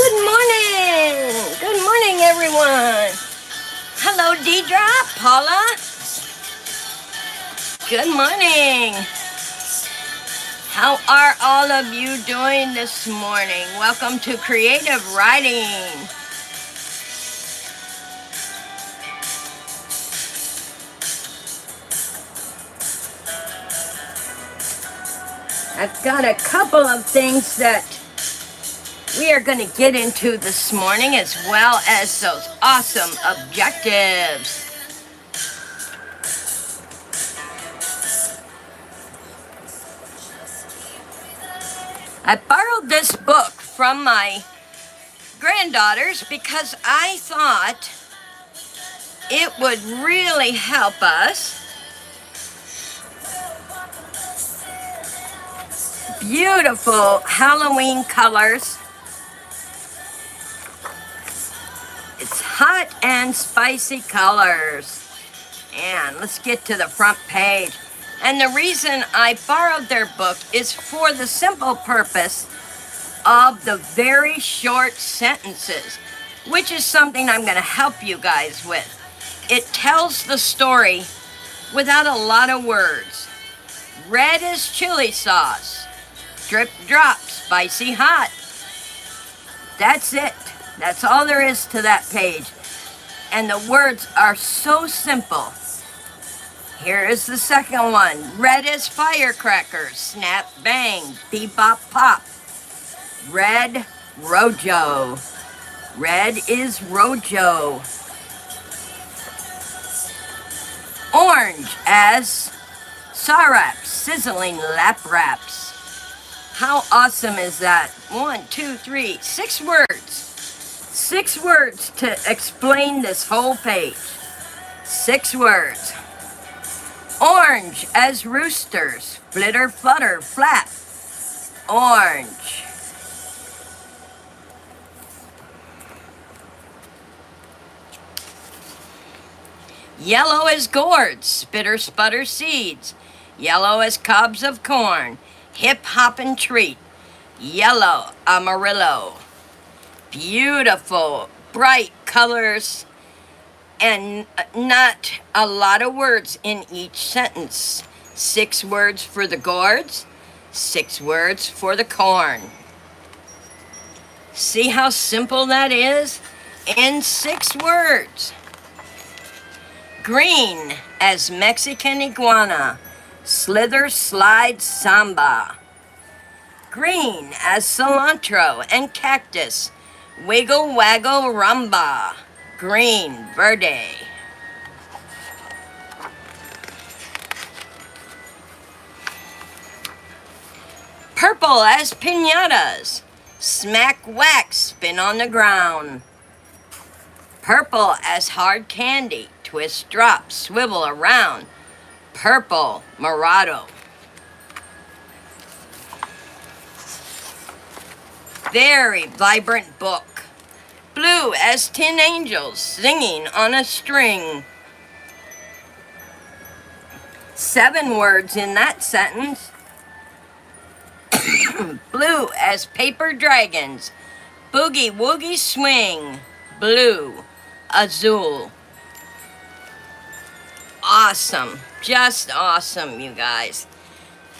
Good morning! Good morning, everyone! Hello, Deidre, Paula. Good morning. How are all of you doing this morning? Welcome to Creative Writing. I've got a couple of things that we are going to get into this morning, as well as those awesome objectives. I borrowed this book from my granddaughters because I thought it would really help us. Beautiful Halloween colors. It's hot and spicy colors. And let's get to the front page. And the reason I borrowed their book is for the simple purpose of the very short sentences, which is something I'm going to help you guys with. It tells the story without a lot of words. Red is chili sauce. Drip drop, spicy hot. That's it. That's all there is to that page. And the words are so simple. Here is the second one. Red is firecrackers. Snap, bang, bebop, pop. Red, Rojo. Red is Rojo. Orange as syrups, sizzling lap wraps. How awesome is that? 1, 2, 3, 6 words. 6 words to explain this whole page. 6 words. Orange as roosters. Flitter, flutter, flap. Orange. Yellow as gourds. Spitter, sputter, seeds. Yellow as cobs of corn. Hip hoppin' treat. Yellow, amarillo. Beautiful, bright colors, and not a lot of words in each sentence. 6 words for the gourds, 6 words for the corn. See how simple that is? In 6 words. Green as Mexican iguana. Slither, slide, samba. Green as cilantro and cactus. Wiggle, waggle, rumba. Green, verde. Purple as piñatas. Smack, whack, spin on the ground. Purple as hard candy. Twist, drop, swivel around. Purple, Morado. Very vibrant book. Blue as tin angels singing on a string. 7 words in that sentence. Blue as paper dragons. Boogie woogie swing. Blue, azul. Awesome. Just awesome, you guys.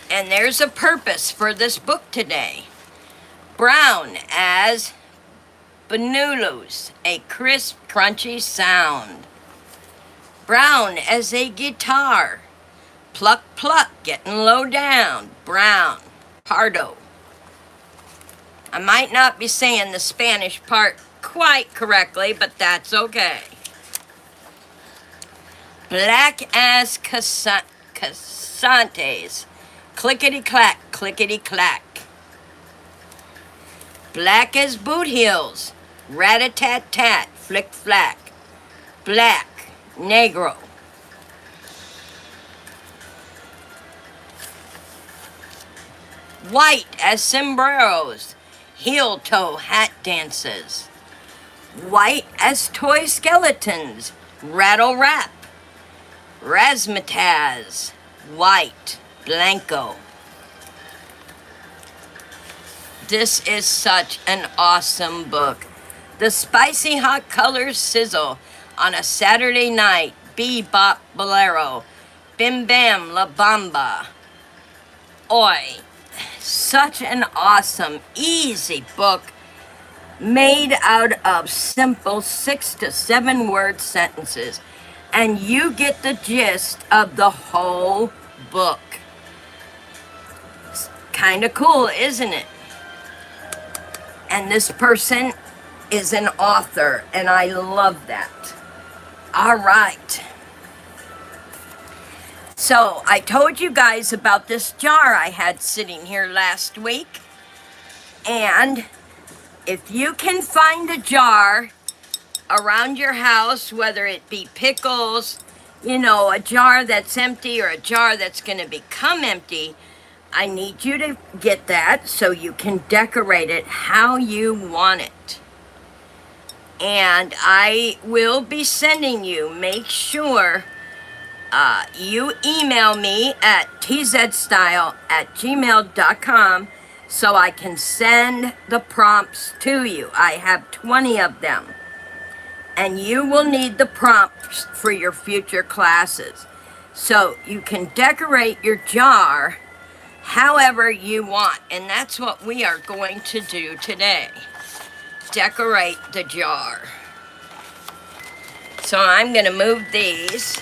And there's a purpose for this book today. Brown as bonulus, a crisp, crunchy sound. Brown as a guitar. Pluck, pluck, getting low down. Brown, pardo. I might not be saying the Spanish part quite correctly, but that's okay. Black as casantes. Clickety-clack, clickety-clack. Black as boot heels. Rat-a-tat-tat, flick-flack. Black, negro. White as sombreros. Heel-toe hat dances. White as toy skeletons. Rattle-rap. Razzmatazz. White, blanco. this is such an awesome book. The spicy hot colors sizzle on a Saturday night. Bebop bolero. Bim bam la bamba. Oi. Such an awesome, easy book made out of simple 6 to 7 word sentences. And you get the gist of the whole book. It's kind of cool, isn't it? And this person is an author, and I love that. All right. So I told you guys about this jar I had sitting here last week. And if you can find a jar around your house, whether it be pickles, you know, a jar that's empty or a jar that's going to become empty, I need you to get that so you can decorate it how you want it. And I will be sending you, make sure you email me at TZEDstyle@gmail.com so I can send the prompts to you. I have 20 of them. And you will need the prompts for your future classes. So you can decorate your jar however you want. And that's what we are going to do today. Decorate the jar. So I'm going to move these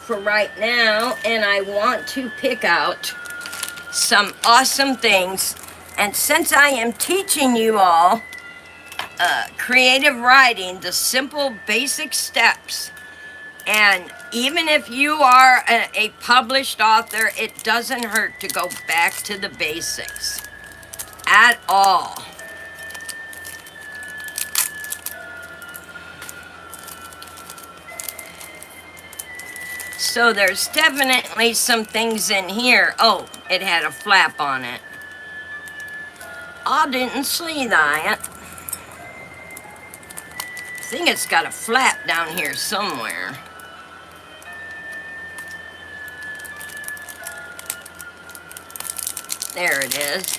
for right now. And I want to pick out some awesome things. And since I am teaching you all creative writing, the simple basic steps, and even if you are a published author, it doesn't hurt to go back to the basics at all. So there's definitely some things in here. Oh, it had a flap on it. I didn't see that. I think it's got a flap down here somewhere. There it is.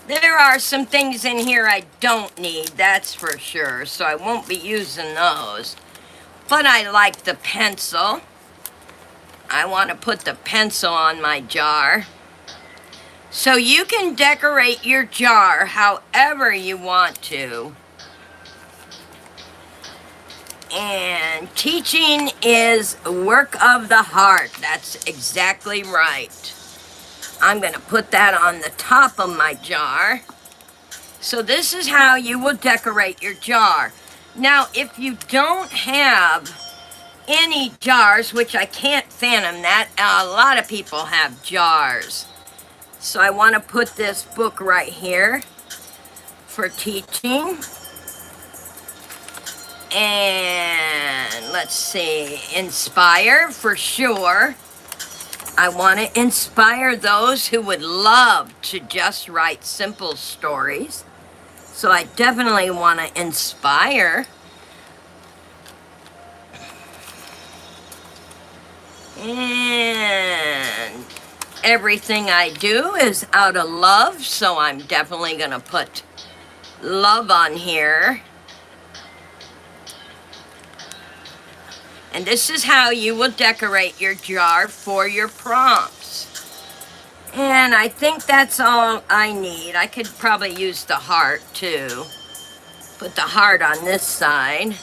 There are some things in here I don't need, that's for sure, so I won't be using those. But I like the pencil. I want to put the pencil on my jar. So you can decorate your jar however you want to. And teaching is a work of the heart. That's exactly right. I'm going to put that on the top of my jar. So this is how you will decorate your jar. Now, if you don't have any jars, which I can't fathom that, a lot of people have jars. So I want to put this book right here for teaching. And let's see, inspire for sure. I want to inspire those who would love to just write simple stories. So I definitely want to inspire. And everything I do is out of love, so I'm definitely going to put love on here. And this is how you will decorate your jar for your prompts. And I think that's all I need. I could probably use the heart too. Put the heart on this side.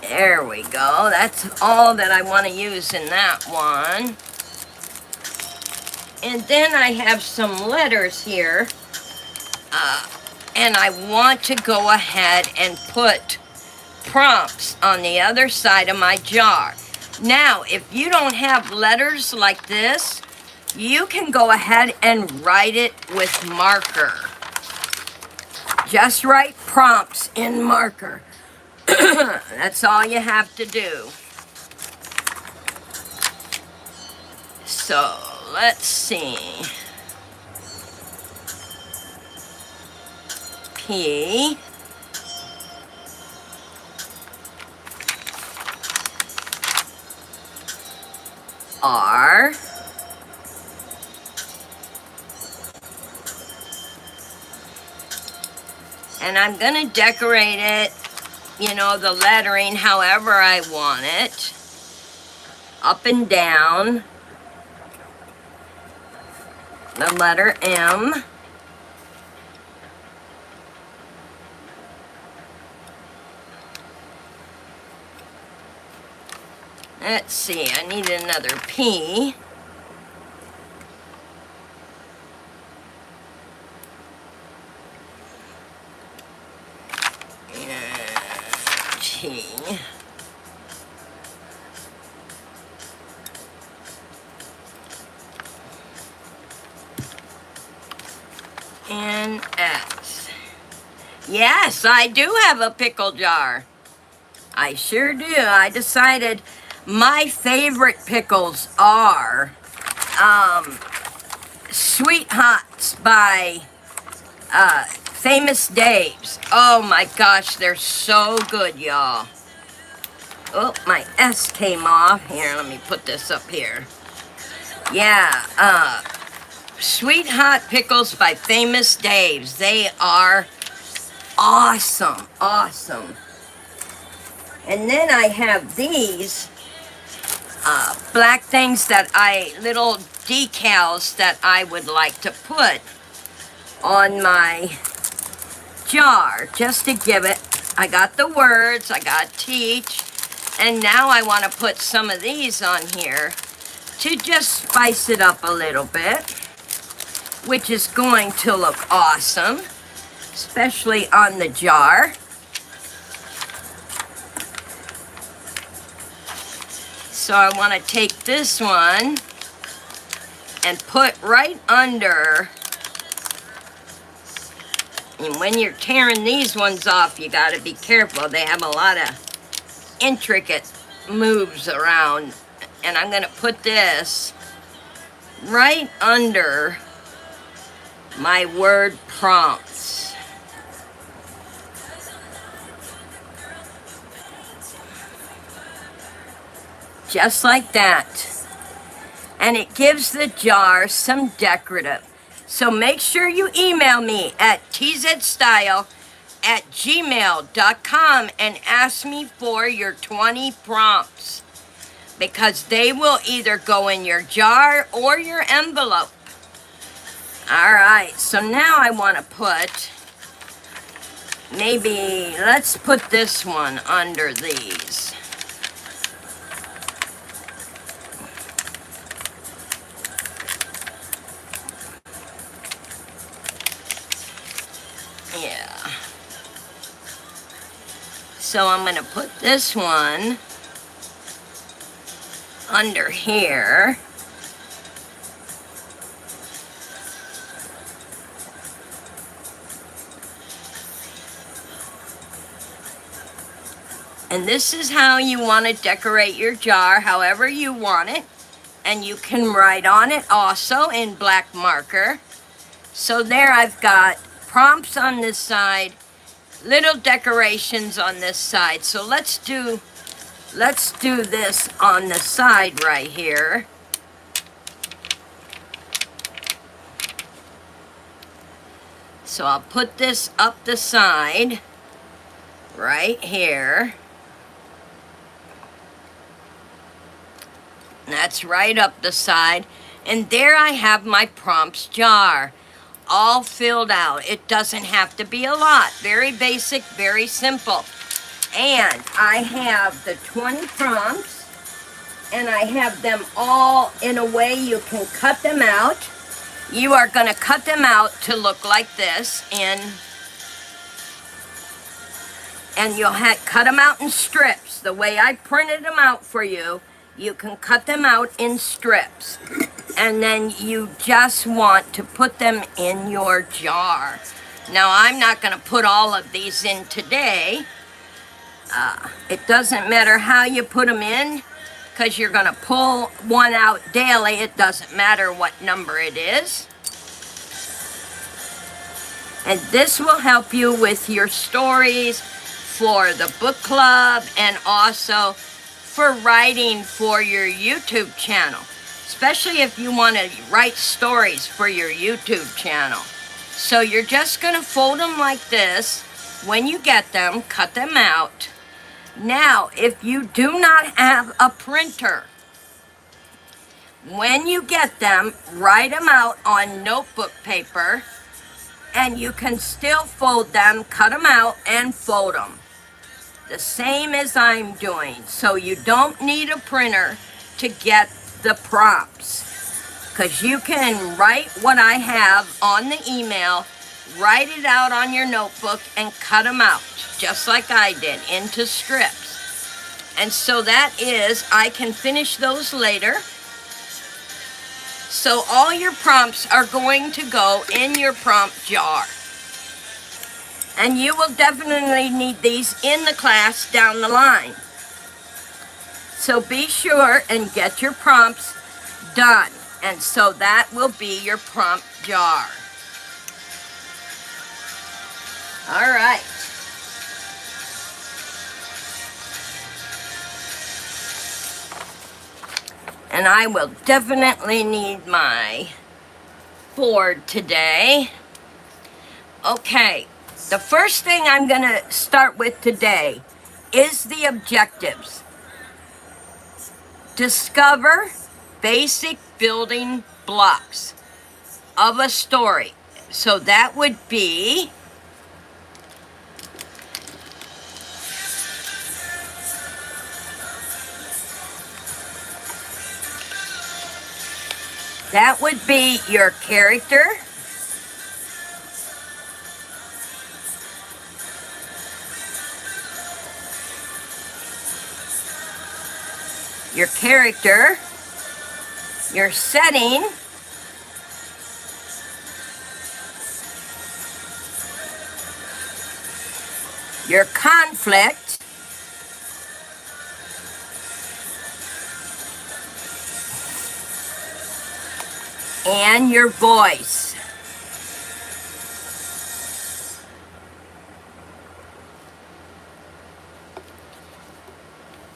There we go. That's all that I want to use in that one. And then I have some letters here. And I want to go ahead and put prompts on the other side of my jar. Now, if you don't have letters like this, you can go ahead and write it with marker. Just write prompts in marker. That's all you have to do. So, let's see. P. R. And I'm going to decorate it, you know, the lettering however I want it. Up and down. The letter M. Let's see, I need another P. And T. And X. Yes, I do have a pickle jar. I sure do. I decided my favorite pickles are Sweet Hots by Famous Dave's. Oh my gosh, they're so good, y'all. Oh, my S came off. Here, let me put this up here. Yeah, Sweet Hot Pickles by Famous Dave's. They are awesome, awesome. And then I have these black things that little decals that I would like to put on my jar, just to give it, I got the words, I got teach, and now I want to put some of these on here to just spice it up a little bit, which is going to look awesome, especially on the jar. So I want to take this one and put right under. And when you're tearing these ones off, you got to be careful. They have a lot of intricate moves around. And I'm going to put this right under my word prompts. Just like that. And it gives the jar some decorative. So make sure you email me at TZEDstyle@gmail.com and ask me for your 20 prompts, because they will either go in your jar or your envelope. Alright, so now I want to put, maybe, let's put this one under these. Yeah. So I'm going to put this one under here. And this is how you want to decorate your jar, however you want it. And you can write on it also in black marker. So there I've got prompts on this side, little decorations on this side. So let's do this on the side right here. So I'll put this up the side right here. That's right up the side. And there I have my prompts jar, all filled out. It doesn't have to be a lot. Very basic, very simple. And I have the 20 prompts, and I have them all in a way you can cut them out. You are going to cut them out to look like this, and you'll cut them out in strips. The way I printed them out for you, you can cut them out in strips. And then you just want to put them in your jar. Now, I'm not going to put all of these in today. It doesn't matter how you put them in, because you're going to pull one out daily. It doesn't matter what number it is. And this will help you with your stories for the book club, and also for writing for your YouTube channel, especially if you want to write stories for your YouTube channel. So you're just going to fold them like this. When you get them, cut them out. Now, if you do not have a printer, when you get them, write them out on notebook paper, and you can still fold them, cut them out, and fold them. The same as I'm doing. So you don't need a printer to get the prompts, because you can write what I have on the email, write it out on your notebook, and cut them out, just like I did, into strips. And so that is, I can finish those later. So all your prompts are going to go in your prompt jar. And you will definitely need these in the class down the line. So be sure and get your prompts done. And so that will be your prompt jar. All right. And I will definitely need my board today. Okay, the first thing I'm going to start with today is the objectives. Discover basic building blocks of a story. So that would be your character, your setting, your conflict, and your voice.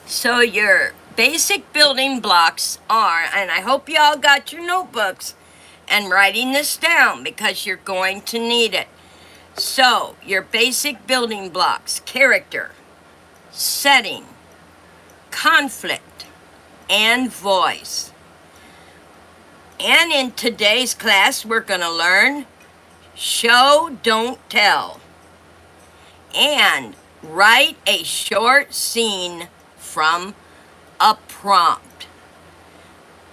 So your basic building blocks are, and I hope you all got your notebooks and writing this down because you're going to need it. So your basic building blocks: character, setting, conflict, and voice. And in today's class, we're going to learn show, don't tell, and write a short scene from a prompt.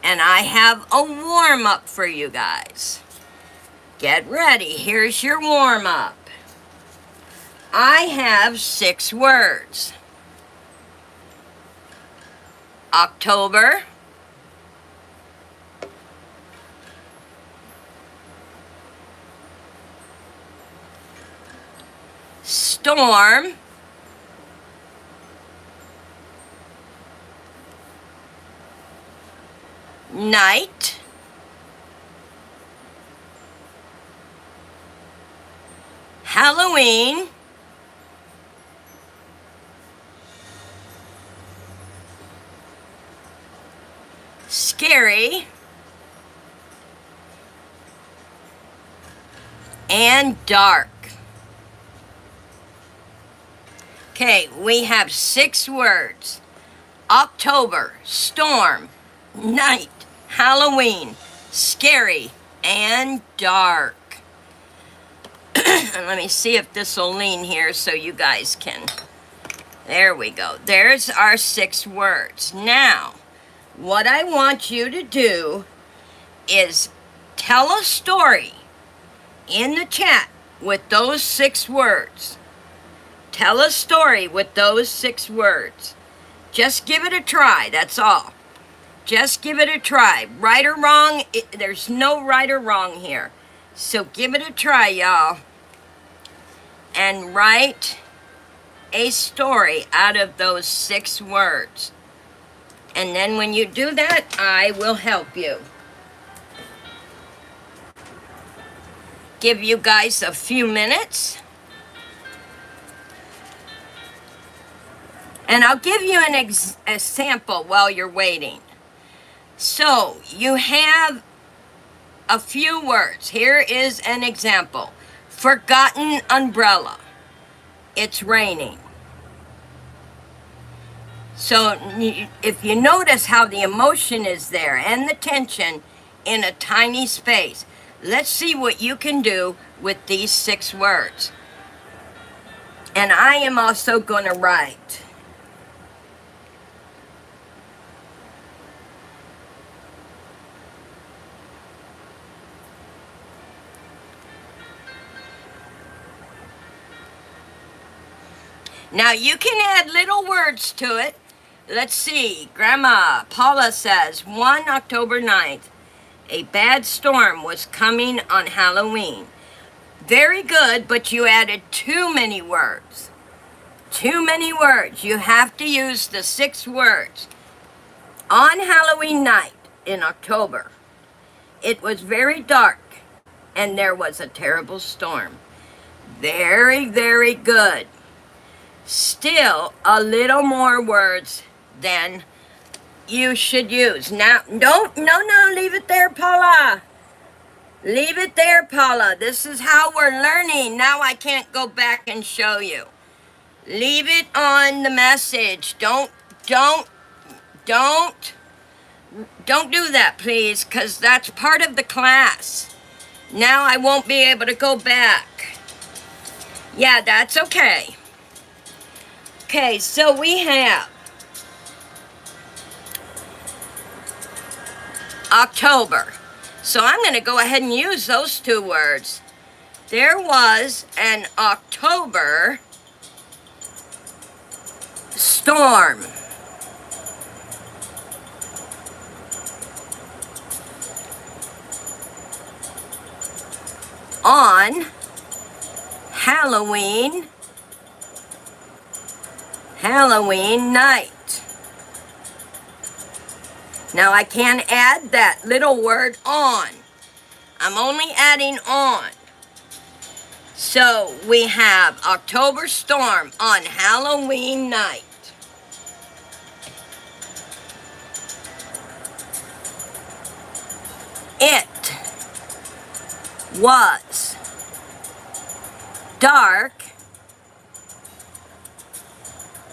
And I have a warm-up for you guys. Get ready. Here's your warm-up. I have 6 words. October, storm, night, Halloween, scary, and dark. Okay, we have 6 words. October, storm, night, Halloween, scary, and dark. And let me see if this will lean here so you guys can. There we go. There's our 6 words. Now, what I want you to do is tell a story in the chat with those 6 words. Tell a story with those 6 words. Just give it a try, that's all. Just give it a try. Right or wrong, there's no right or wrong here. So give it a try, y'all. And write a story out of those 6 words. And then when you do that, I will help you. Give you guys a few minutes. And I'll give you a sample while you're waiting. So you have a few words. Here is an example. Forgotten umbrella. It's raining. So if you notice how the emotion is there and the tension in a tiny space, let's see what you can do with these 6 words. And I am also going to write. Now you can add little words to it. Let's see. Grandma Paula says, 1 October 9th, a bad storm was coming on Halloween. Very good, but you added too many words. Too many words. You have to use the 6 words. On Halloween night in October, it was very dark and there was a terrible storm. Very, very good. Still a little more words than you should use. Now, no, leave it there, Paula. Leave it there, Paula. This is how we're learning. Now I can't go back and show you. Leave it on the message. Don't do that, please, because that's part of the class. Now I won't be able to go back. Yeah, that's okay. Okay, so we have October. So I'm going to go ahead and use those 2 words. There was an October storm. On Halloween night. Now I can add that little word on. I'm only adding on. So we have October storm on Halloween night. It was dark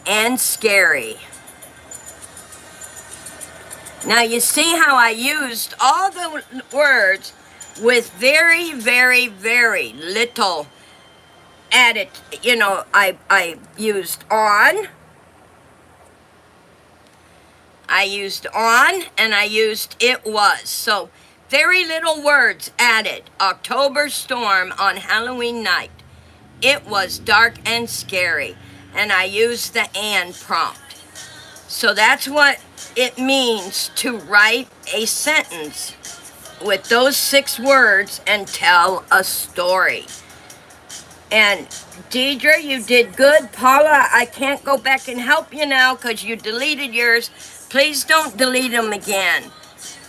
and scary. Now you see how I used all the words with very, very, very little added. You know, I used on, and I used it was. So very little words added. October storm on Halloween night. It was dark and scary. And I used the and prompt. So that's what it means to write a sentence with those 6 words and tell a story. And Deidre, you did good. Paula, I can't go back and help you now because you deleted yours. Please don't delete them again.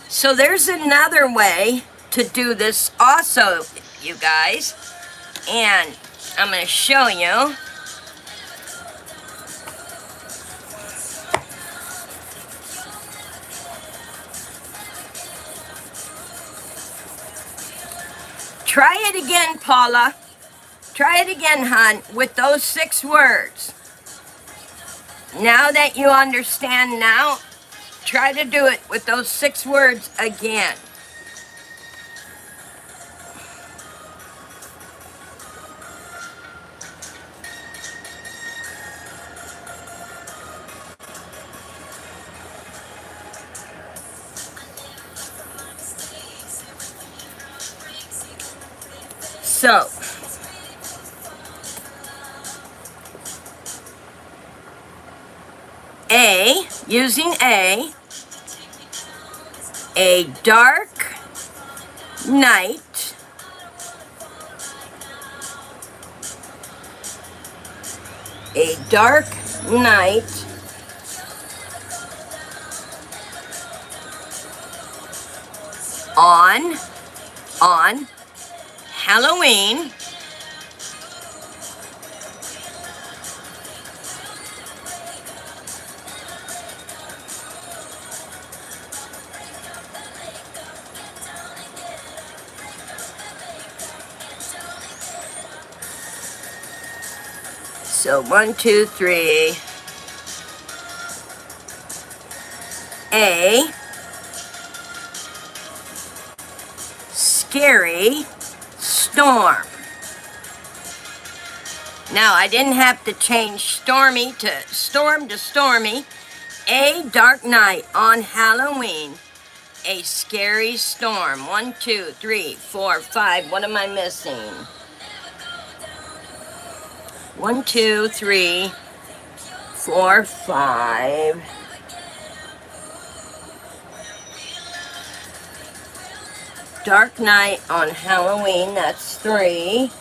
So there's another way to do this also, you guys. And I'm going to show you. Try it again, Paula. Try it again, hon, with those 6 words. Now that you understand now, try to do it with those 6 words again. So, using a dark night, on Halloween So 1, 2, 3. A scary storm. Now, I didn't have to change stormy to storm to stormy. A dark night on Halloween. A scary storm. 1, 2, 3, 4, 5. What am I missing? 1, 2, 3, 4, 5. Dark night on Halloween. That's 3.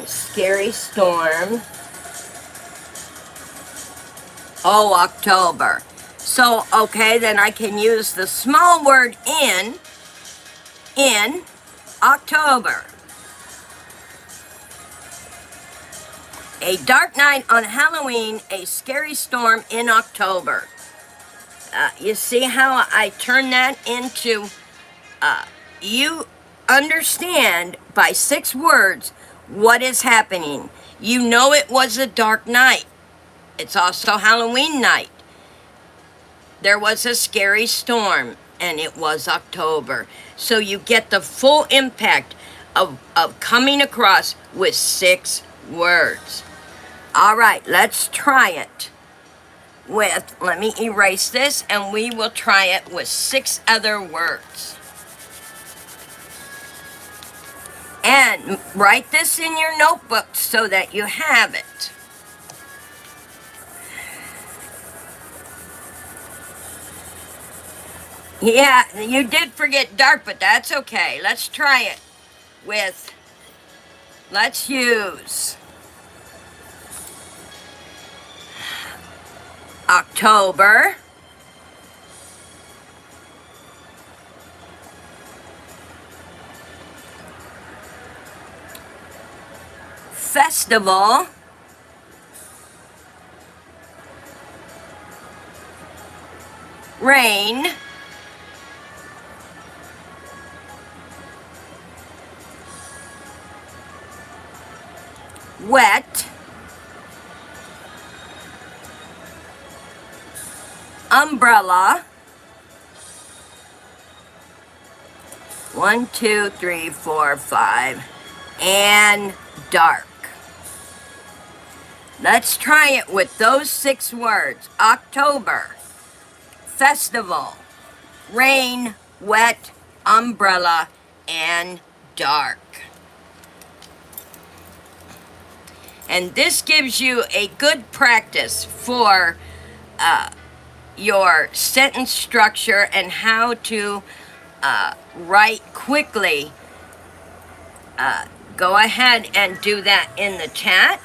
Scary storm. Oh, October. So, okay, then I can use the small word in October. A dark night on Halloween, a scary storm in October. You see how I turn that into, you understand by 6 words what is happening. You know it was a dark night. It's also Halloween night. There was a scary storm, and it was October. So you get the full impact of coming across with 6 words. All right, let's try it with, let me erase this, and we will try it with 6 other words. And write this in your notebook so that you have it. Yeah, you did forget dark, but that's okay. Let's try it with, let's use October, festival, rain, wet, umbrella. 1, 2, 3, 4, 5, and dark. Let's try it with those 6 words. October, festival, rain, wet, umbrella, and dark. And this gives you a good practice for your sentence structure and how to write quickly. Go ahead and do that in the chat.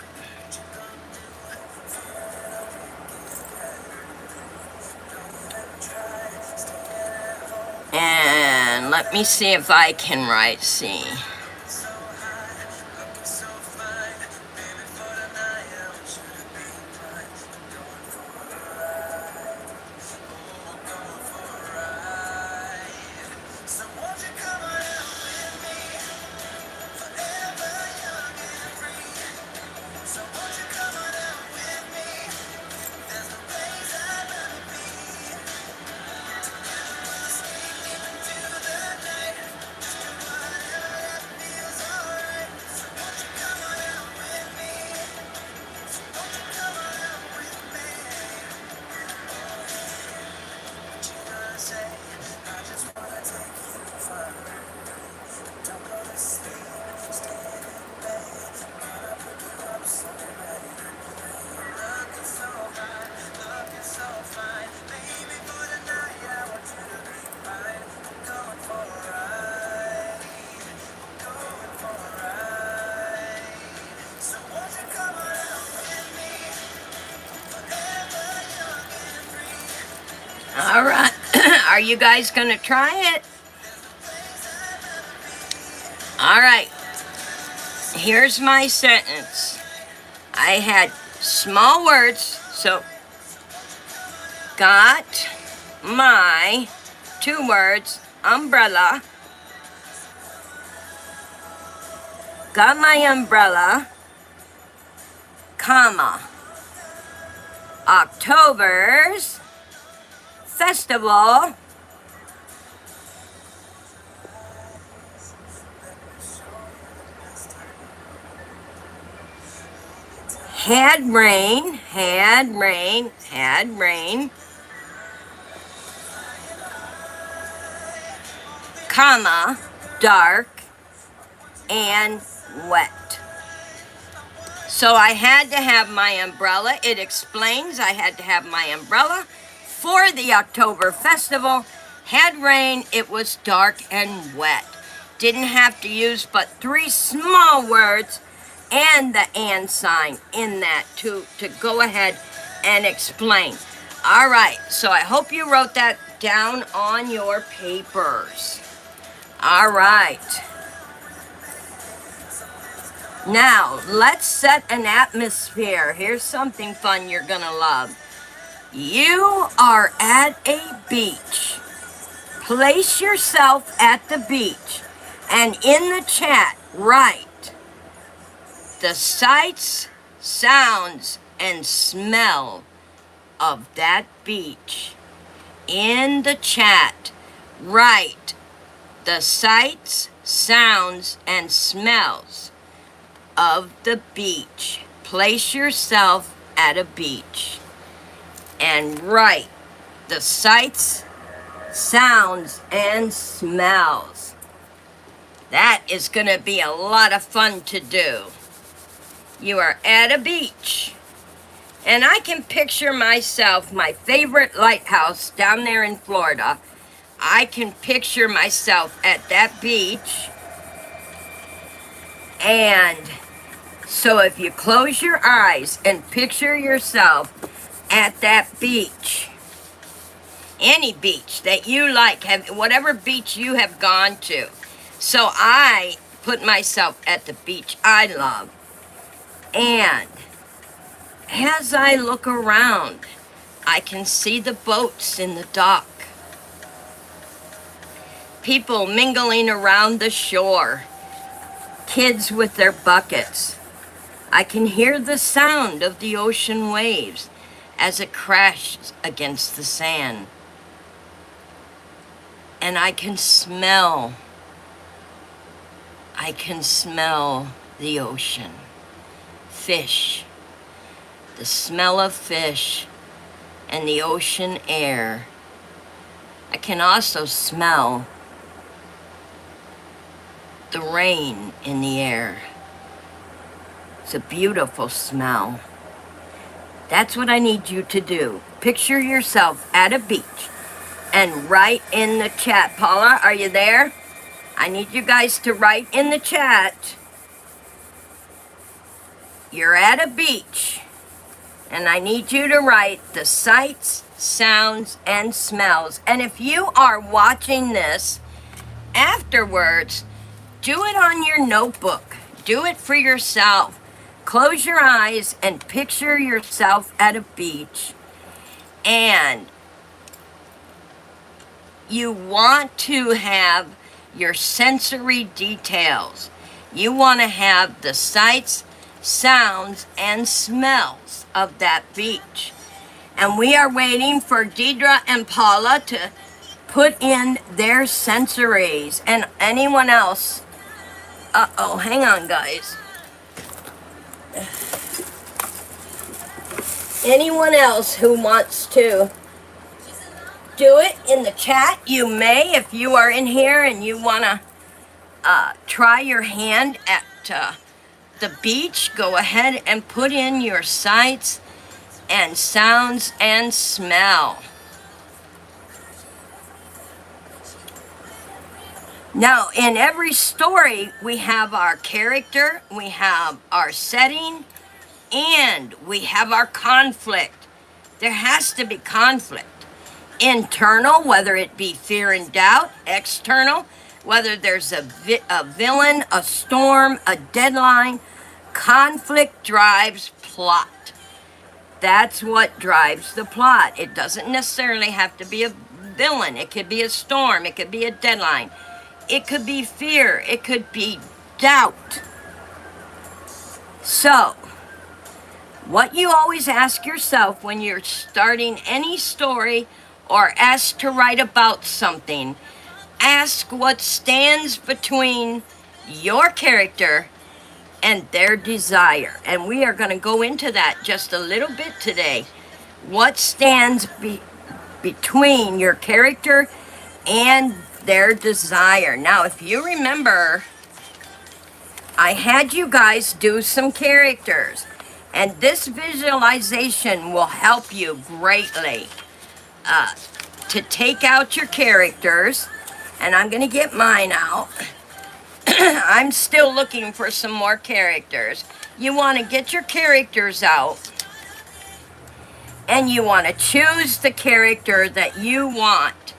And let me see if I can write C. All right, are you guys gonna try it? All right, here's my sentence. I had small words, so got my 2 words, umbrella, got my umbrella, comma, October's festival had rain, comma, dark and wet. So I had to have my umbrella. It explains I had to have my umbrella for the October festival. Had rain, it was dark and wet. Didn't have to use but 3 small words and the and sign in that to go ahead and explain. All right, so I hope you wrote that down on your papers. All right. Now, let's set an atmosphere. Here's something fun you're gonna love. You are at a beach. Place yourself at the beach and in the chat write the sights, sounds, and smell of that beach. In the chat, write the sights, sounds, and smells of the beach. Place yourself at a beach and write the sights, sounds, and smells. That is going to be a lot of fun to do. You are at a beach, and I can picture myself, my favorite lighthouse down there in Florida. I can picture myself at that beach, and so if you close your eyes and picture yourself at that beach, any beach that you like, whatever beach you have gone to. So I put myself at the beach I love. And as I look around, I can see the boats in the dock. People mingling around the shore. Kids with their buckets. I can hear the sound of the ocean waves as it crashes against the sand. And I can smell the ocean. Fish. The smell of fish and the ocean air. I can also smell the rain in the air. It's a beautiful smell. That's what I need you to do. Picture yourself at a beach and write in the chat. Paula, are you there? I need you guys to write in the chat. You're at a beach, and I need you to write the sights, sounds, and smells. And if you are watching this afterwards, do it on your notebook. Do it for yourself. Close your eyes and picture yourself at a beach. And you want to have your sensory details. You want to have the sights, sounds, and smells of that beach. And we are waiting for Deidre and Paula to put in their sensories. And anyone else. Uh-oh, hang on, guys. Anyone else who wants to do it in the chat, you may. If you are in here and you want to try your hand at the beach, go ahead and put in your sights and sounds and smell. Now, in every story, we have our character, we have our setting, and we have our conflict. There has to be conflict. Internal, whether it be fear and doubt. External, whether there's a villain, a storm, a deadline. Conflict drives plot. That's what drives the plot. It doesn't necessarily have to be a villain. It could be a storm. It could be a deadline. It could be fear. It could be doubt. So, what you always ask yourself when you're starting any story or asked to write about something, ask what stands between your character and their desire. And we are going to go into that just a little bit today. What stands between your character and their desire. Now, if you remember, I had you guys do some characters. And this visualization will help you greatly to take out your characters. And I'm going to get mine out. I'm still looking for some more characters. You want to get your characters out. And you want to choose the character that you want.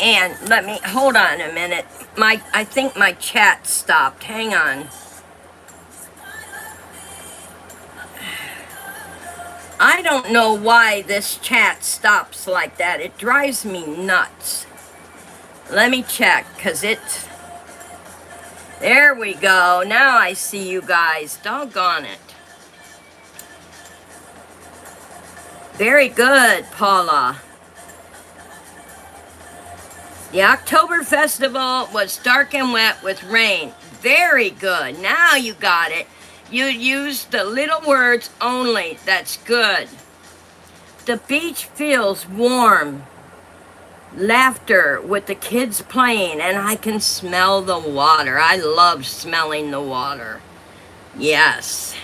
And let me, hold on a minute. I think my chat stopped. Hang on. I don't know why this chat stops like that. It drives me nuts. Let me check, because it's... There we go. Now I see you guys. Doggone it. Very good, Paula. The October Festival was dark and wet with rain. Very good. Now you got it. You used the little words only. That's good. The beach feels warm. Laughter with the kids playing, and I can smell the water. I love smelling the water. Yes.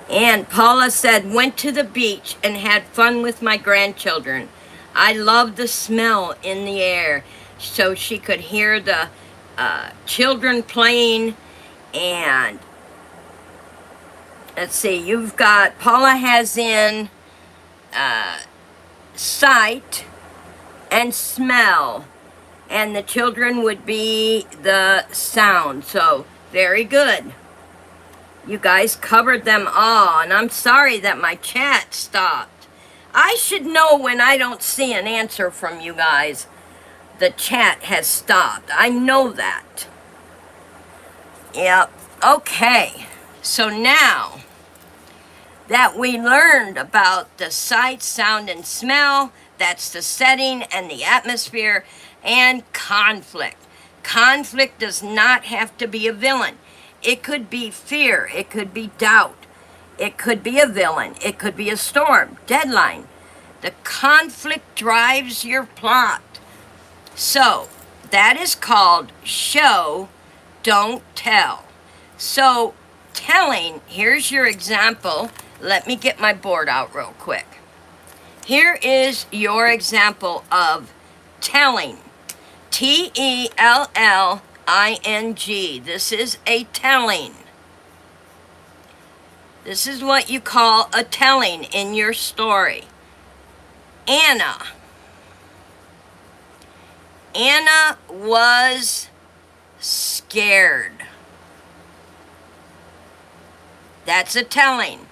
And Paula said, went to the beach and had fun with my grandchildren. I love the smell in the air, so she could hear the children playing. And let's see, you've got, Paula has in sight and smell, and the children would be the sound. So very good. You guys covered them all, and I'm sorry that my chat stopped. I should know when I don't see an answer from you guys. The chat has stopped. I know that. Yep. Okay. So now that we learned about the sight, sound, and smell, that's the setting and the atmosphere, and conflict. Conflict does not have to be a villain. It could be fear. It could be doubt. It could be a villain. It could be a storm. Deadline. The conflict drives your plot. So, that is called show, don't tell. So, telling, here's your example. Let me get my board out real quick. Here is your example of telling. T-E-L-L-I-N-G. This is a telling. This is what you call a telling in your story. Anna. Anna was scared. That's a telling.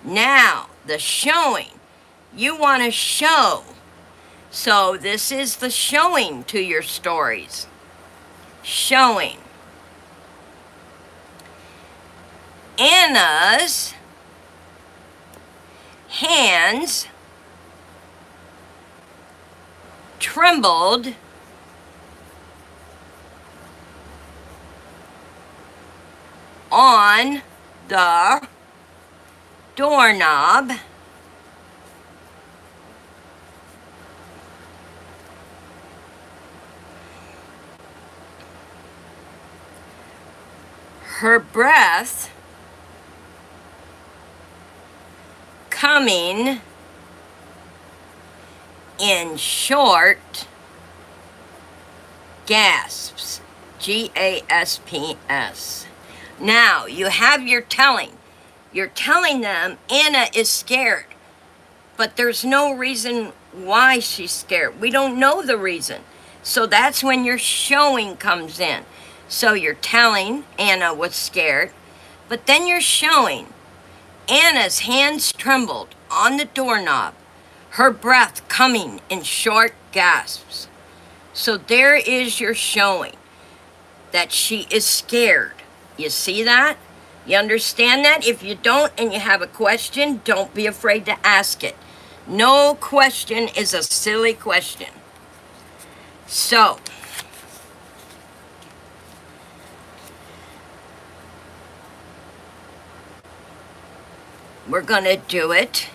Now, the showing. You want to show. So this is the showing to your stories. Showing. Anna's hands trembled on the doorknob her breath coming in short gasps. G-A-S-P-S. Now, you have your telling. You're telling them Anna is scared, but there's no reason why she's scared. We don't know the reason. So that's when your showing comes in. So you're telling Anna was scared, but then you're showing Anna's hands trembled on the doorknob, her breath coming in short gasps. So there is your showing that she is scared. You see that? You understand that? If you don't and you have a question, don't be afraid to ask it. No question is a silly question. So, we're going to do it.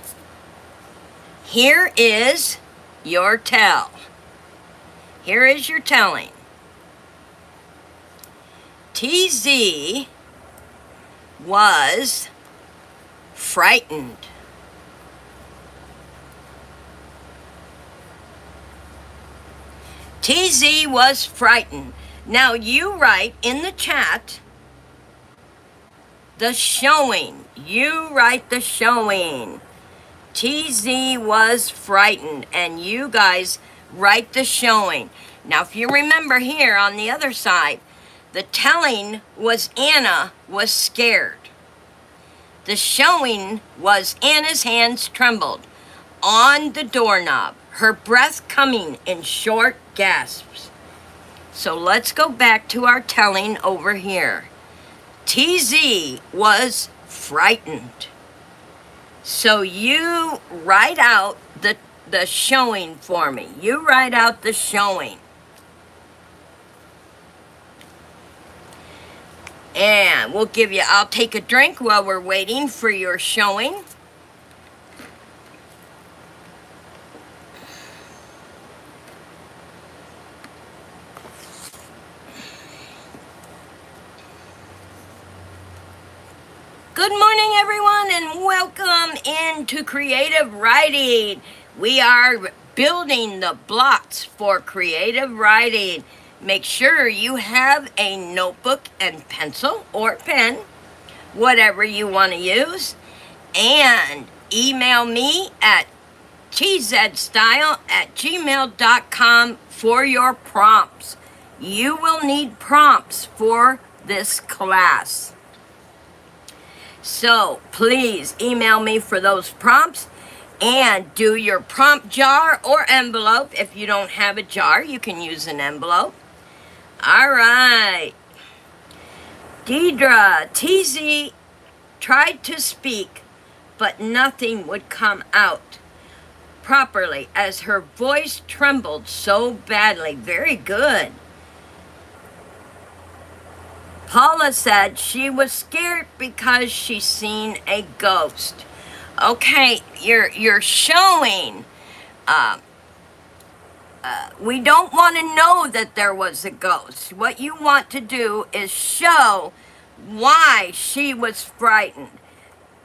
Here is your tell. Here is your telling. TZ was frightened. TZ was frightened. Now you write in the chat the showing. You write the showing. TZ was frightened, and you guys write the showing. Now if you remember here on the other side, the telling was Anna was scared. The showing was Anna's hands trembled on the doorknob, her breath coming in short gasps. So let's go back to our telling over here. TZ was frightened. So you write out the showing for me. You write out the showing. And we'll give you, I'll take a drink while we're waiting for your showing. Good morning, everyone, and welcome into creative writing. We are building the blocks for creative writing. Make sure you have a notebook and pencil or pen, whatever you want to use, and email me at TZEDstyle@gmail.com for your prompts. You will need prompts for this class. So please email me for those prompts, and do your prompt jar or envelope. If you don't have a jar, you can use an envelope. All right. Deidre, TZ tried to speak, but nothing would come out properly as her voice trembled so badly. Very good. Paula said she was scared because she seen a ghost. Okay, you're showing. We don't want to know that there was a ghost. What you want to do is show why she was frightened.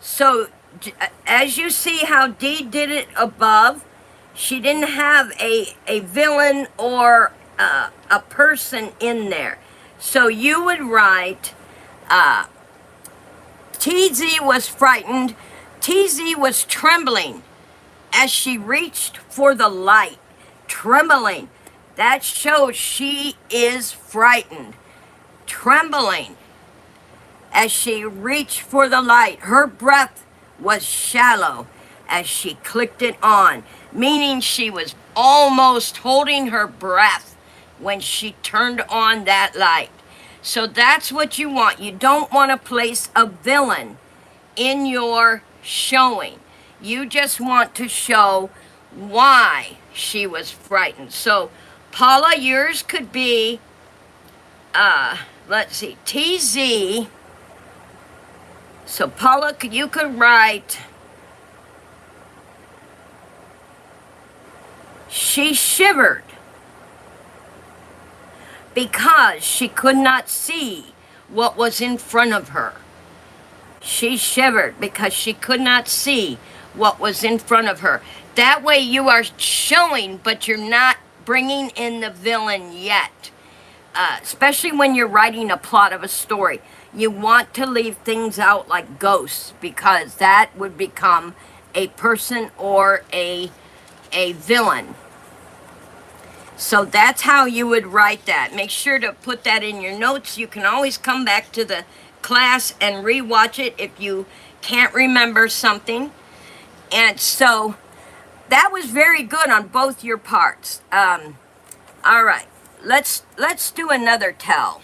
So, as you see how Dee did it above, she didn't have a villain or a person in there. So you would write, TZ was frightened. TZ was trembling as she reached for the light. Trembling. That shows she is frightened. Trembling as she reached for the light. Her breath was shallow as she clicked it on, meaning she was almost holding her breath when she turned on that light. So that's what you want. You don't want to place a villain in your showing. You just want to show why she was frightened. So Paula, yours could be, let's see, TZ. So Paula, you could write, she shivered because she could not see what was in front of her. She shivered because she could not see what was in front of her. That way you are showing, but you're not bringing in the villain yet. Especially when you're writing a plot of a story. You want to leave things out like ghosts, because that would become a person or a villain. So that's how you would write that. Make sure to put that in your notes. You can always come back to the class and rewatch it if you can't remember something. And so that was very good on both your parts. All right, let's do another tell.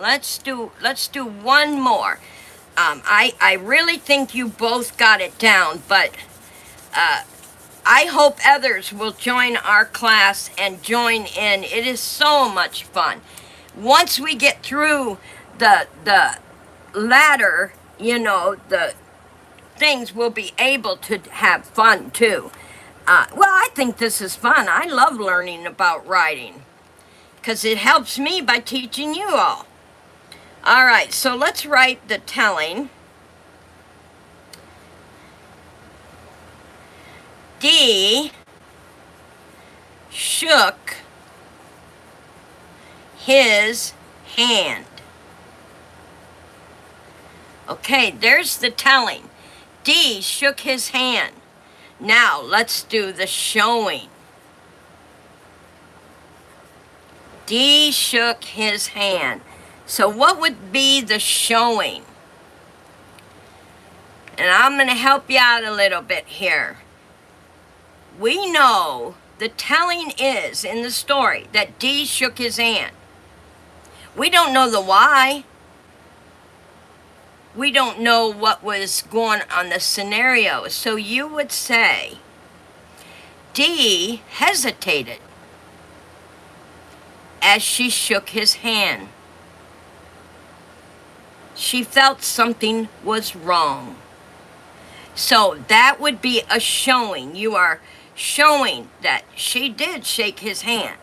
let's do one more. I really think you both got it down, but I hope others will join our class and join in. It is so much fun. Once we get through the ladder, you know, the things, we'll be able to have fun too. Well, I think this is fun. I love learning about writing because it helps me by teaching you all. All right, so let's write the telling. D shook his hand. Okay, there's the telling. D shook his hand. Now let's do the showing. D shook his hand. So what would be the showing? And I'm going to help you out a little bit here. We know the telling is in the story that D shook his hand. We don't know the why. We don't know what was going on the scenario. So you would say D hesitated as she shook his hand. She felt something was wrong. So that would be a showing. You are showing that she did shake his hand,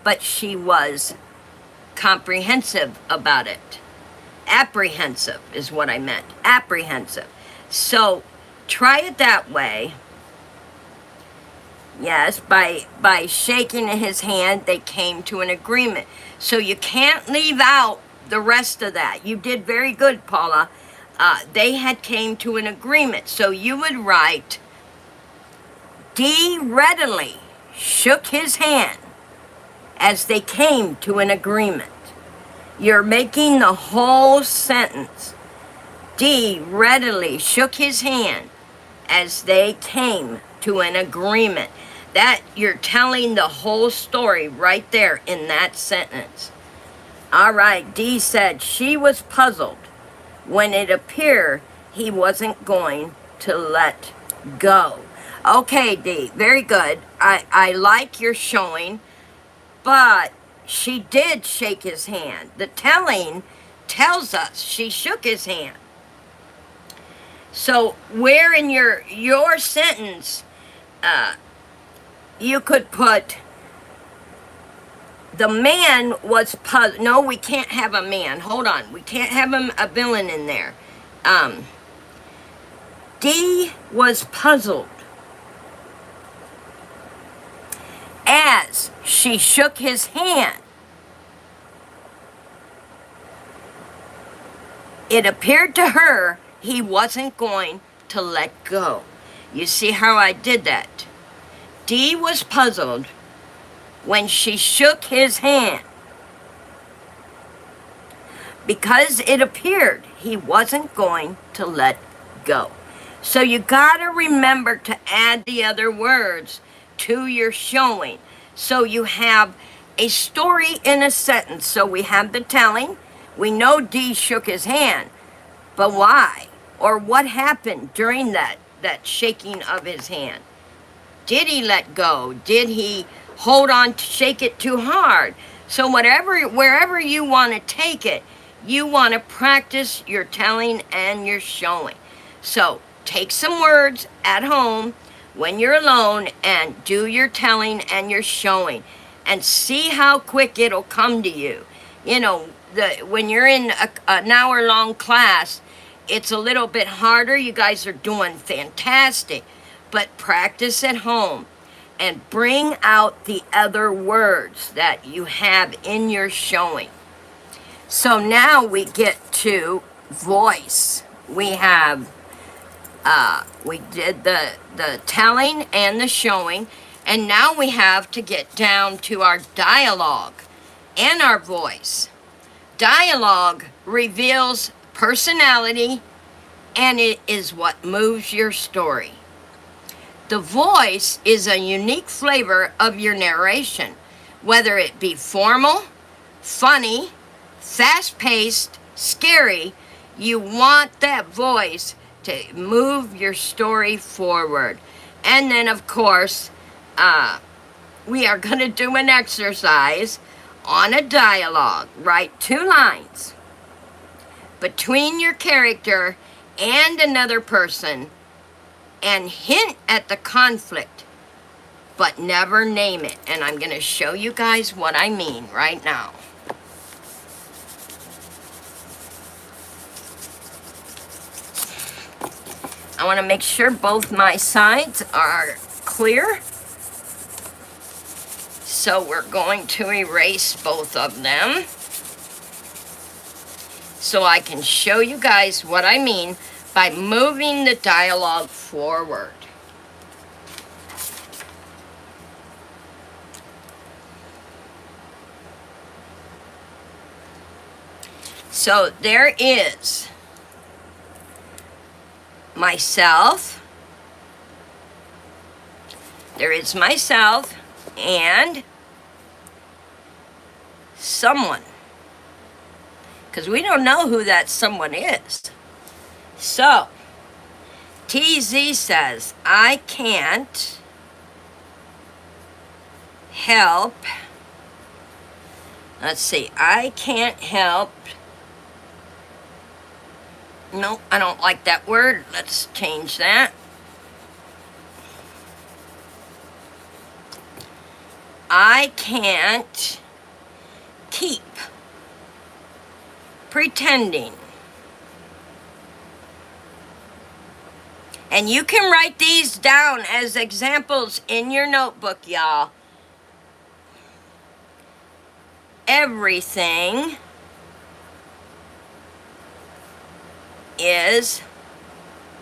but she was comprehensive about it. Apprehensive is what I meant. Apprehensive. So try it that way. Yes, by shaking his hand, they came to an agreement. So you can't leave out the rest of that. You did very good, Paula. They had came to an agreement. So you would write, D readily shook his hand as they came to an agreement. You're making the whole sentence. D readily shook his hand as they came to an agreement. That you're telling the whole story right there in that sentence. All right, D said she was puzzled when it appeared he wasn't going to let go. Okay, D, very good. I like your showing, but she did shake his hand. The telling tells us she shook his hand. So where in your sentence you could put the man was puzzled. No, we can't have a man. Hold on. We can't have a villain in there. D was puzzled as she shook his hand. It appeared to her he wasn't going to let go. You see how I did that? D was puzzled when she shook his hand because it appeared he wasn't going to let go. So you gotta remember to add the other words to your showing. So you have a story in a sentence. So we have the telling. We know D shook his hand, but why? Or what happened during that shaking of his hand? Did he let go? Did he hold on to shake it too hard? So wherever you want to take it, you want to practice your telling and your showing. So take some words at home when you're alone and do your telling and your showing and see how quick it'll come to you. You know, when you're in an hour-long class, it's a little bit harder. You guys are doing fantastic. But practice at home and bring out the other words that you have in your showing. So now we get to voice. We have, we did the telling and the showing, and now we have to get down to our dialogue and our voice. Dialogue reveals personality, and it is what moves your story. The voice is a unique flavor of your narration, whether it be formal, funny, fast-paced, scary. You want that voice to move your story forward. And then, of course, we are going to do an exercise on a dialogue. Write 2 lines between your character and another person and hint at the conflict, but never name it. And I'm going to show you guys what I mean right now. I want to make sure both my sides are clear. So we're going to erase both of them so I can show you guys what I mean by moving the dialogue forward. So there is myself, and someone, because we don't know who that someone is. So TZ says, I can't help, let's see, I can't help, no, I don't like that word, let's change that. I can't keep pretending. And you can write these down as examples in your notebook, y'all. Everything is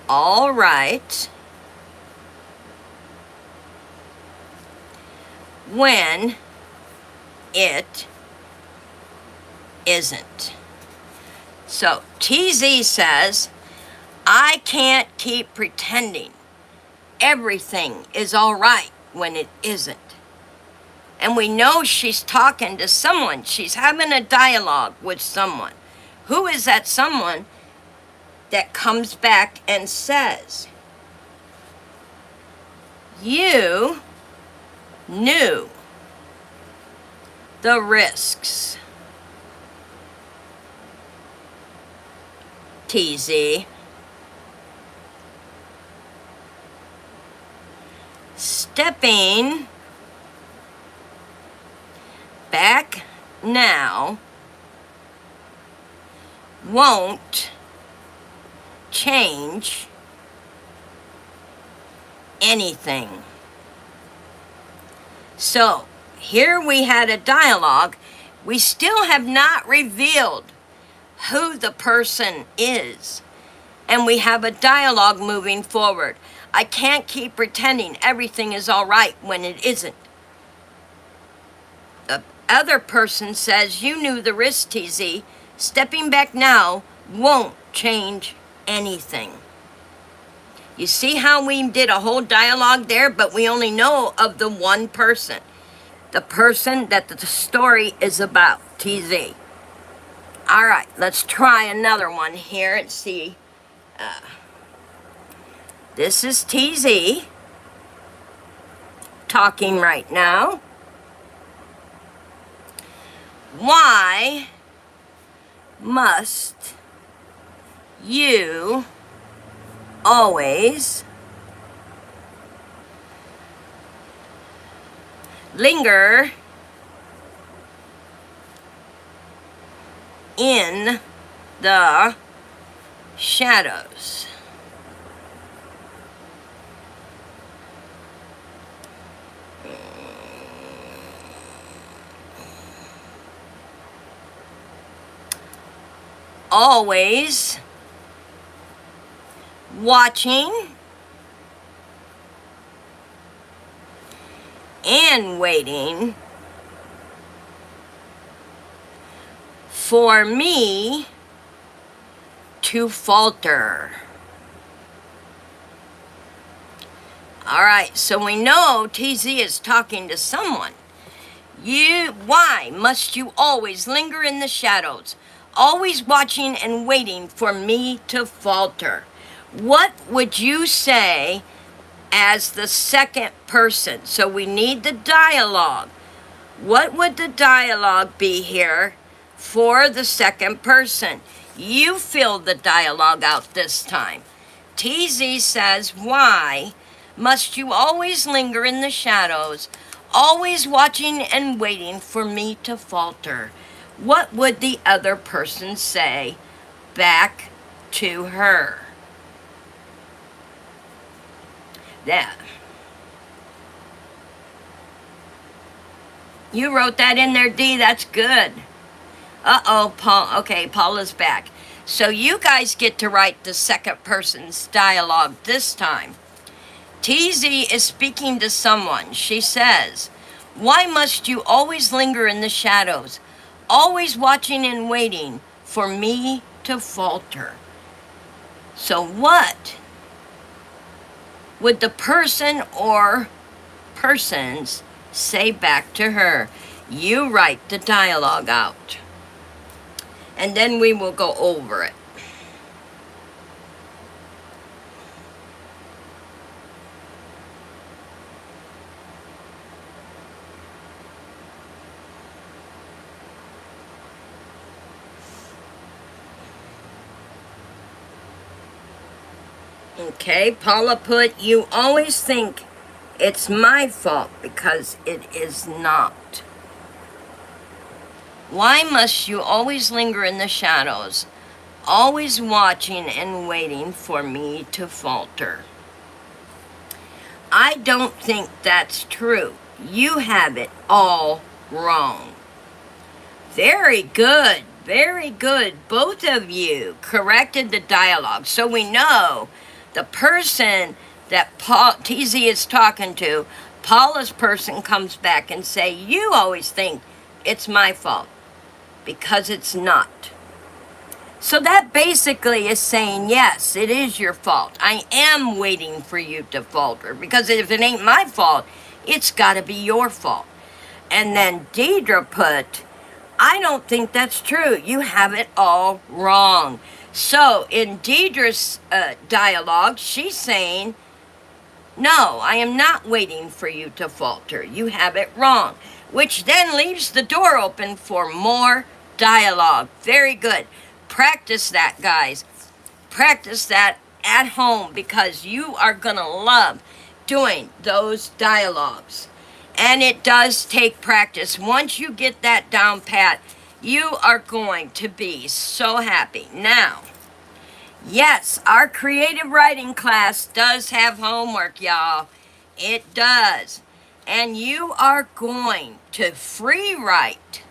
all right when it isn't. So TZ says, I can't keep pretending. Everything is all right when it isn't. And we know she's talking to someone. She's having a dialogue with someone. Who is that someone that comes back and says, you knew the risks, TZ. Stepping back now won't change anything. So here we had a dialogue. We still have not revealed who the person is. And we have a dialogue moving forward. I can't keep pretending everything is all right when it isn't. The other person says, you knew the risk, TZ. Stepping back now won't change anything. You see how we did a whole dialogue there, but we only know of the one person. The person that the story is about, TZ. All right, let's try another one here and see. This is TZ talking right now. Why must you always linger in the shadows? Always watching and waiting for me to falter. All right, so we know TZ is talking to someone. Why must you always linger in the shadows, always watching and waiting for me to falter? What would you say as the second person? So we need the dialogue. What would the dialogue be here for the second person? You fill the dialogue out this time. TZ says, why must you always linger in the shadows, always watching and waiting for me to falter? What would the other person say back to her? Yeah. You wrote that in there, D. That's good. Uh-oh, Paul. Okay, Paula's back. So you guys get to write the second person's dialogue this time. TZ is speaking to someone. She says, why must you always linger in the shadows, always watching and waiting for me to falter? So what would the person or persons say back to her? You write the dialogue out, and then we will go over it. Okay, Paula put, you always think it's my fault because it is not. Why must you always linger in the shadows, always watching and waiting for me to falter? I don't think that's true. You have it all wrong. Very good, very good. Both of you corrected the dialogue. So we know the person that TZ is talking to, Paula's person comes back and say, you always think it's my fault, because it's not. So that basically is saying, yes, it is your fault. I am waiting for you to falter, because if it ain't my fault, it's got to be your fault. And then Deidre put, I don't think that's true. You have it all wrong. So in Deidre's dialogue, she's saying, no, I am not waiting for you to falter. You have it wrong. Which then leaves the door open for more dialogue. Very good. Practice that, guys. Practice that at home, because you are going to love doing those dialogues. And it does take practice. Once you get that down pat, you are going to be so happy. Now, yes, our creative writing class does have homework, y'all. It does. And you are going to free write.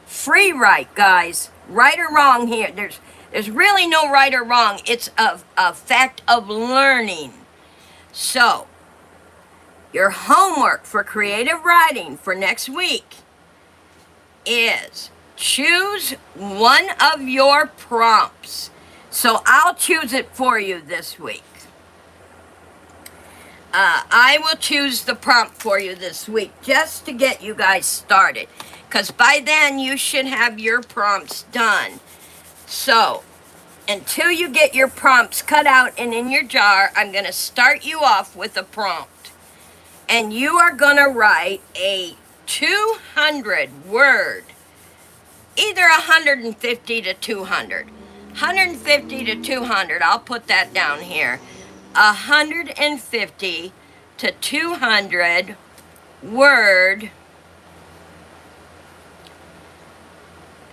Free write, guys. Right or wrong here. There's really no right or wrong. It's a fact of learning. So, your homework for creative writing for next week is choose one of your prompts. So I'll choose it for you this week. I will choose the prompt for you this week just to get you guys started, because by then you should have your prompts done. So until you get your prompts cut out and in your jar, I'm going to start you off with a prompt. And you are going to write a 200 word, either 150 to 200. 150 to 200, I'll put that down here. 150 to 200 word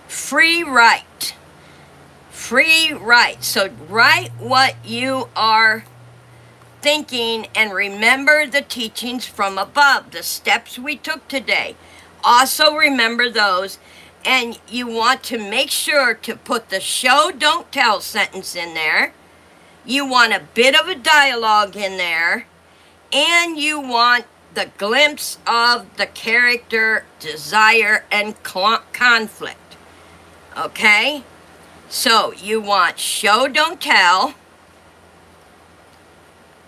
free write. Free write. So write what you are thinking, and remember the teachings from above, the steps we took today. Also remember those, and you want to make sure to put the show don't tell sentence in there. You want a bit of a dialogue in there, and you want the glimpse of the character, desire, and conflict. Okay? So you want show don't tell,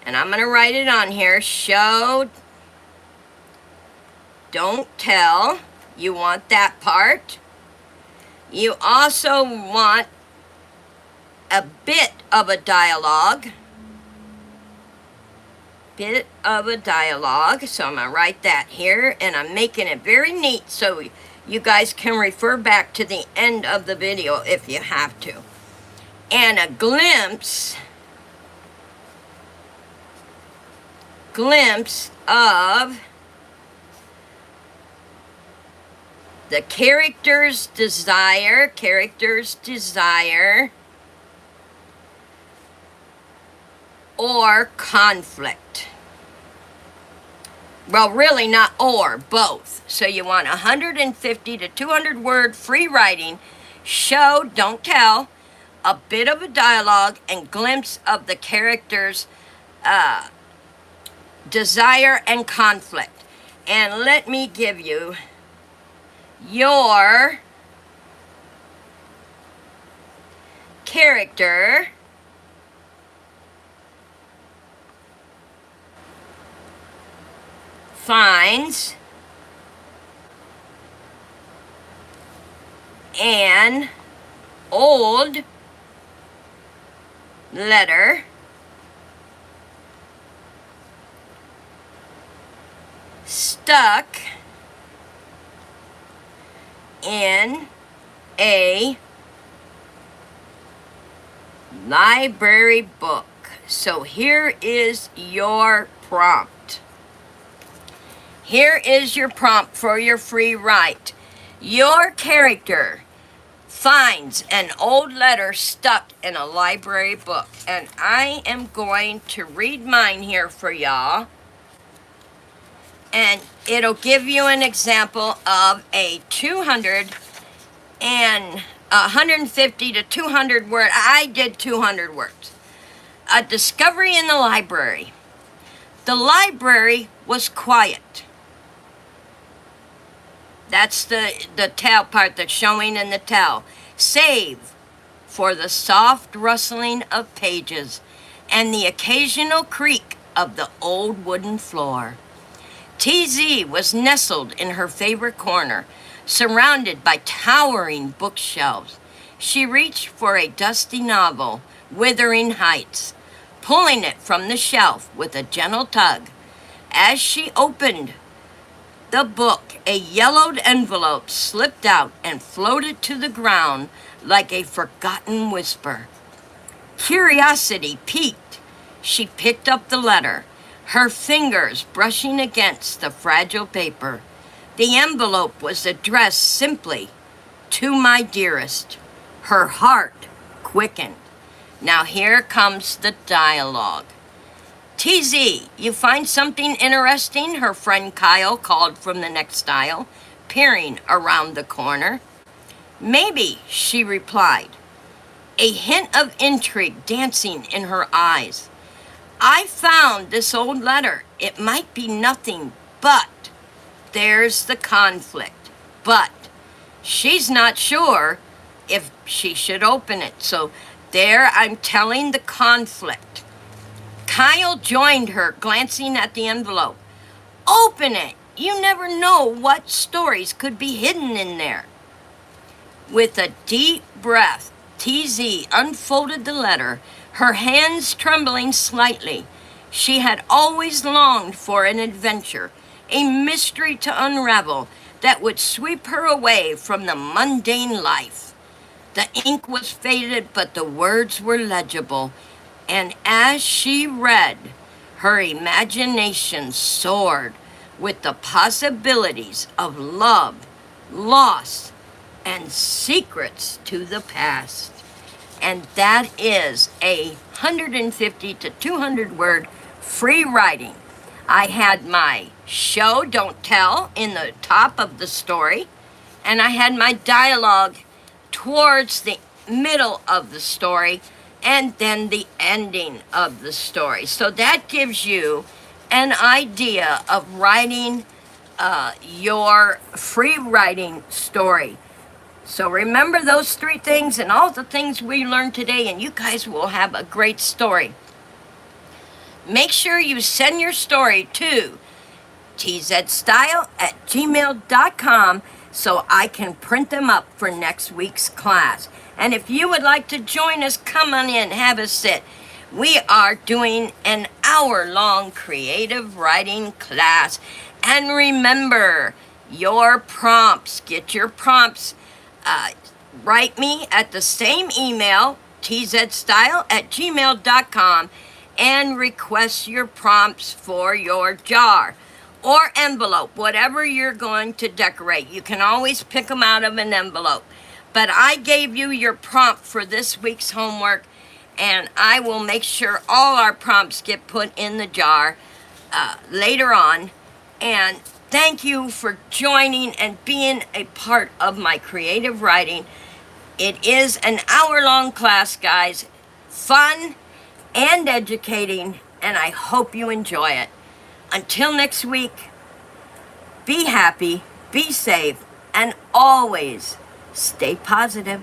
and I'm going to write it on here, show don't tell. You want that part. You also want a bit of a dialogue. Bit of a dialogue. So I'm going to write that here, and I'm making it very neat so you guys can refer back to the end of the video if you have to. And a glimpse of the character's desire, or conflict. Well, really not or, both. So you want 150 to 200 word free writing, show, don't tell, a bit of a dialogue, and glimpse of the character's desire and conflict. And let me give you your character finds an old letter stuck in a library book. So here is your prompt. Here is your prompt for your free write. Your character finds an old letter stuck in a library book. And I am going to read mine here for y'all. And it'll give you an example of a 150 to 200 word. I did 200 words. A discovery in the library. The library was quiet. That's the tell part, the showing and the tell. Save for the soft rustling of pages and the occasional creak of the old wooden floor. TZ was nestled in her favorite corner, surrounded by towering bookshelves. She reached for a dusty novel, Wuthering Heights, pulling it from the shelf with a gentle tug. As she opened the book, a yellowed envelope slipped out and floated to the ground like a forgotten whisper. Curiosity piqued. She picked up the letter, her fingers brushing against the fragile paper. The envelope was addressed simply, "To my dearest." Her heart quickened. Now here comes the dialogue. TZ, you find something interesting? Her friend Kyle called from the next aisle, peering around the corner. Maybe, she replied, a hint of intrigue dancing in her eyes. I found this old letter. It might be nothing, but there's the conflict. But she's not sure if she should open it. So there I'm telling the conflict. Kyle joined her, glancing at the envelope. Open it. You never know what stories could be hidden in there. With a deep breath, TZ unfolded the letter, her hands trembling slightly. She had always longed for an adventure, a mystery to unravel that would sweep her away from the mundane life. The ink was faded, but the words were legible, and as she read, her imagination soared with the possibilities of love, loss, and secrets to the past. And that is a 150 to 200 word free writing. I had my show, don't tell, in the top of the story, and I had my dialogue towards the middle of the story, and then the ending of the story. So that gives you an idea of writing your free writing story. So remember those three things and all the things we learned today, and you guys will have a great story. Make sure you send your story to TZEDstyle@gmail.com. so I can print them up for next week's class. And if you would like to join us, come on in, have a sit. We are doing an hour-long creative writing class. And remember, your prompts, get your prompts, write me at the same email, TZEDstyle@gmail.com, and request your prompts for your jar or envelope, whatever you're going to decorate. You can always pick them out of an envelope. But I gave you your prompt for this week's homework, and I will make sure all our prompts get put in the jar later on. And thank you for joining and being a part of my creative writing. It is an hour-long class, guys. Fun and educating, and I hope you enjoy it. Until next week, be happy, be safe, and always stay positive.